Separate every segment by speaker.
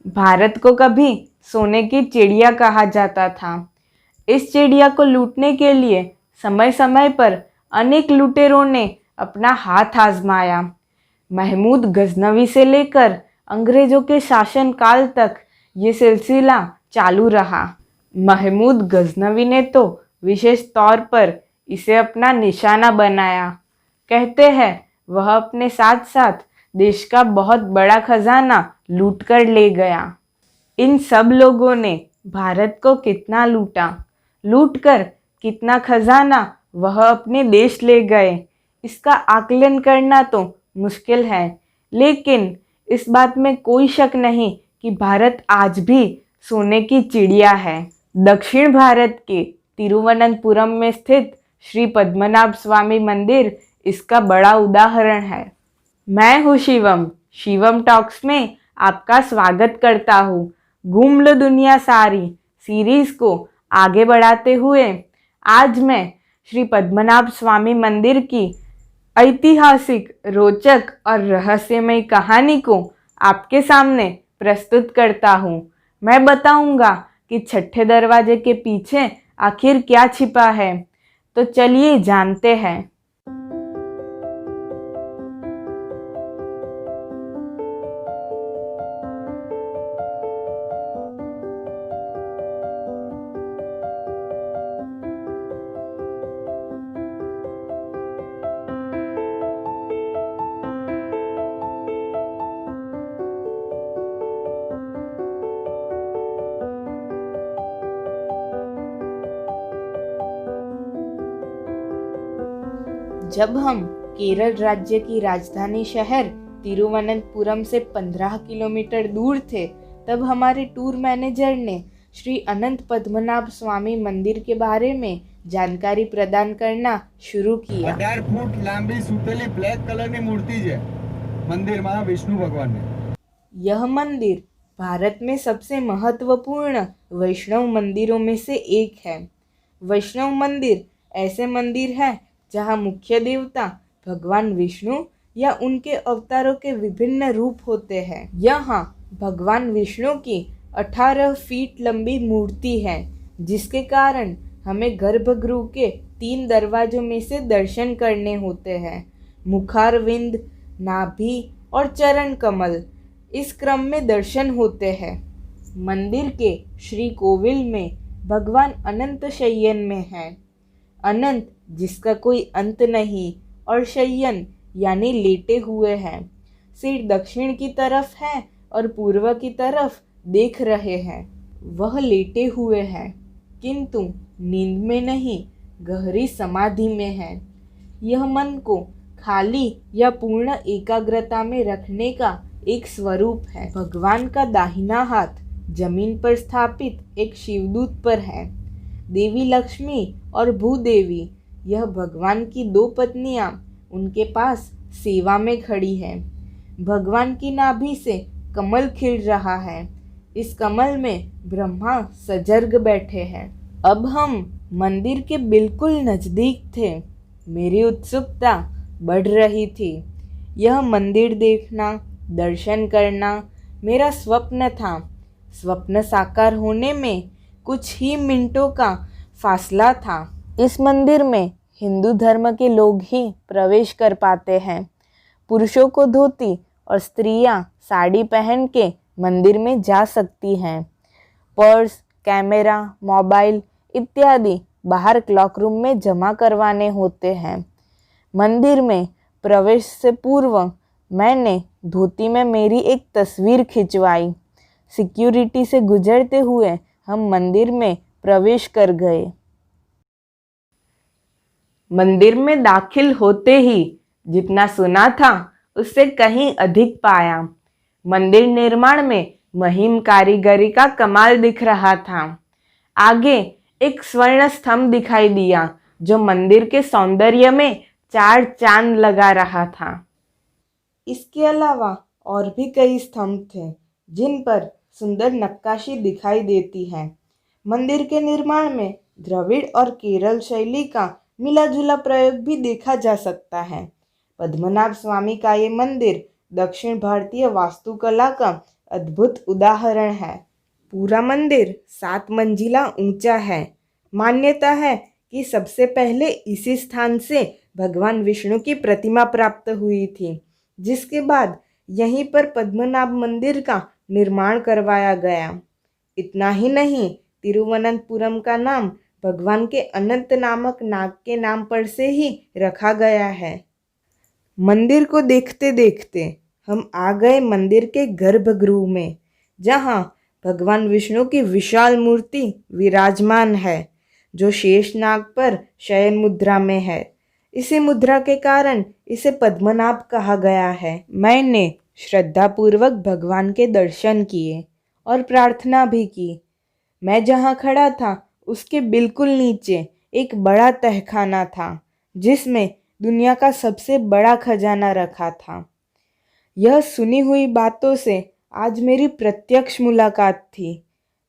Speaker 1: भारत को कभी सोने की चिड़िया कहा जाता था। इस चिड़िया को लूटने के लिए समय समय पर अनेक लुटेरों ने अपना हाथ आजमाया। महमूद गजनवी से लेकर अंग्रेजों के शासनकाल तक ये सिलसिला चालू रहा। महमूद गजनवी ने तो विशेष तौर पर इसे अपना निशाना बनाया। कहते हैं वह अपने साथ साथ देश का बहुत बड़ा खजाना लूट कर ले गया। इन सब लोगों ने भारत को कितना लूटा, लूटकर कितना खजाना वह अपने देश ले गए, इसका आकलन करना तो मुश्किल है। लेकिन इस बात में कोई शक नहीं कि भारत आज भी सोने की चिड़िया है। दक्षिण भारत के तिरुवनंतपुरम में स्थित श्री पद्मनाभ स्वामी मंदिर इसका बड़ा उदाहरण है। मैं हूँ शिवम, शिवम टॉक्स में आपका स्वागत करता हूँ। घूम लो दुनिया सारी सीरीज को आगे बढ़ाते हुए आज मैं श्री पद्मनाभ स्वामी मंदिर की ऐतिहासिक, रोचक और रहस्यमय कहानी को आपके सामने प्रस्तुत करता हूँ। मैं बताऊंगा कि छठे दरवाजे के पीछे आखिर क्या छिपा है। तो चलिए जानते हैं। जब हम केरल राज्य की राजधानी शहर तिरुवनंतपुरम से 15 किलोमीटर दूर थे, तब हमारे टूर मैनेजर ने श्री अनंत पद्मनाभ स्वामी मंदिर के बारे में जानकारी प्रदान करना शुरू किया।
Speaker 2: 18 फूट लांबी सुतेली ब्लैक कलर की मूर्ति है मंदिर में विष्णु भगवान ने।
Speaker 1: यह मंदिर भारत में सबसे महत्वपूर्ण वैष्णव मंदिरों में से एक है। वैष्णव मंदिर ऐसे मंदिर है जहाँ मुख्य देवता भगवान विष्णु या उनके अवतारों के विभिन्न रूप होते हैं। यहाँ भगवान विष्णु की 18 फीट लंबी मूर्ति है, जिसके कारण हमें गर्भगृह के 3 दरवाजों में से दर्शन करने होते हैं। मुखारविंद, नाभि और चरण कमल इस क्रम में दर्शन होते हैं। मंदिर के श्री कोविल में भगवान अनंत शय्यन में है। अनंत जिसका कोई अंत नहीं और शय्यन यानी लेटे हुए हैं। सिर दक्षिण की तरफ है और पूर्व की तरफ देख रहे हैं। वह लेटे हुए हैं किंतु नींद में नहीं, गहरी समाधि में है। यह मन को खाली या पूर्ण एकाग्रता में रखने का एक स्वरूप है। भगवान का दाहिना हाथ जमीन पर स्थापित एक शिवदूत पर है। देवी लक्ष्मी और भूदेवी, यह भगवान की 2 पत्नियां उनके पास सेवा में खड़ी हैं। भगवान की नाभि से कमल खिल रहा है। इस कमल में ब्रह्मा सजर्ग बैठे हैं। अब हम मंदिर के बिल्कुल नज़दीक थे। मेरी उत्सुकता बढ़ रही थी। यह मंदिर देखना, दर्शन करना मेरा स्वप्न था। स्वप्न साकार होने में कुछ ही मिनटों का फासला था। इस मंदिर में हिंदू धर्म के लोग ही प्रवेश कर पाते हैं। पुरुषों को धोती और स्त्रियां साड़ी पहन के मंदिर में जा सकती हैं। पर्स, कैमरा, मोबाइल इत्यादि बाहर क्लॉक रूम में जमा करवाने होते हैं। मंदिर में प्रवेश से पूर्व मैंने धोती में मेरी एक तस्वीर खिंचवाई। सिक्योरिटी से गुजरते हुए हम मंदिर में प्रवेश कर गए। मंदिर में दाखिल होते ही जितना सुना था उससे कहीं अधिक पाया। मंदिर निर्माण में महीन कारीगरी का कमाल दिख रहा था। आगे एक स्वर्ण स्तंभ दिखाई दिया जो मंदिर के सौंदर्य में 4 चांद लगा रहा था। इसके अलावा और भी कई स्तंभ थे जिन पर सुंदर नक्काशी दिखाई देती है। मंदिर के निर्माण में द्रविड़ और केरल शैली का मिला जुला प्रयोग भी देखा जा सकता है। पद्मनाभ स्वामी का ये मंदिर दक्षिण भारतीय वास्तुकला का अद्भुत उदाहरण है। पूरा मंदिर 7 मंजिला ऊंचा है। मान्यता है कि सबसे पहले इसी स्थान से भगवान विष्णु की प्रतिमा प्राप्त हुई थी, जिसके बाद यहीं पर पद्मनाभ मंदिर का निर्माण करवाया गया। इतना ही नहीं, तिरुवनंतपुरम का नाम भगवान के अनंत नामक नाग के नाम पर से ही रखा गया है। मंदिर को देखते देखते हम आ गए मंदिर के गर्भगृह में, जहाँ भगवान विष्णु की विशाल मूर्ति विराजमान है, जो शेषनाग पर शयन मुद्रा में है। इसी मुद्रा के कारण इसे पद्मनाभ कहा गया है। मैंने श्रद्धापूर्वक भगवान के दर्शन किए और प्रार्थना भी की। मैं जहाँ खड़ा था उसके बिल्कुल नीचे एक बड़ा तहखाना था, जिसमें दुनिया का सबसे बड़ा खजाना रखा था। यह सुनी हुई बातों से आज मेरी प्रत्यक्ष मुलाकात थी।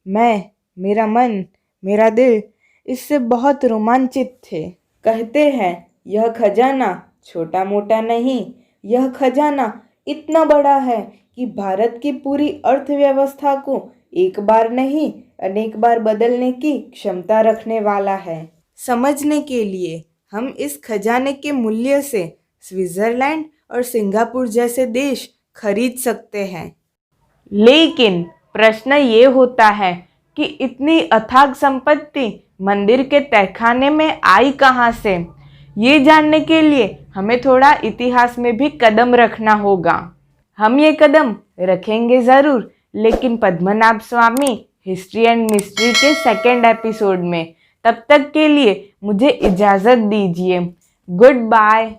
Speaker 1: मेरा मन, मेरा दिल इससे बहुत रोमांचित थे। कहते हैं यह खजाना छोटा मोटा नहीं, यह खजाना इतना बड़ा है कि भारत की पूरी अर्थव्यवस्था को एक बार नहीं अनेक बार बदलने की क्षमता रखने वाला है। समझने के लिए हम इस खजाने के मूल्य से स्विट्जरलैंड और सिंगापुर जैसे देश खरीद सकते हैं। लेकिन प्रश्न ये होता है कि इतनी अथाग संपत्ति मंदिर के तहखाने में आई कहाँ से? ये जानने के लिए हमें थोड़ा इतिहास में भी कदम रखना होगा। हम ये कदम रखेंगे ज़रूर, लेकिन पद्मनाभ स्वामी हिस्ट्री एंड मिस्ट्री के 2nd एपिसोड में। तब तक के लिए मुझे इजाज़त दीजिए। Good bye.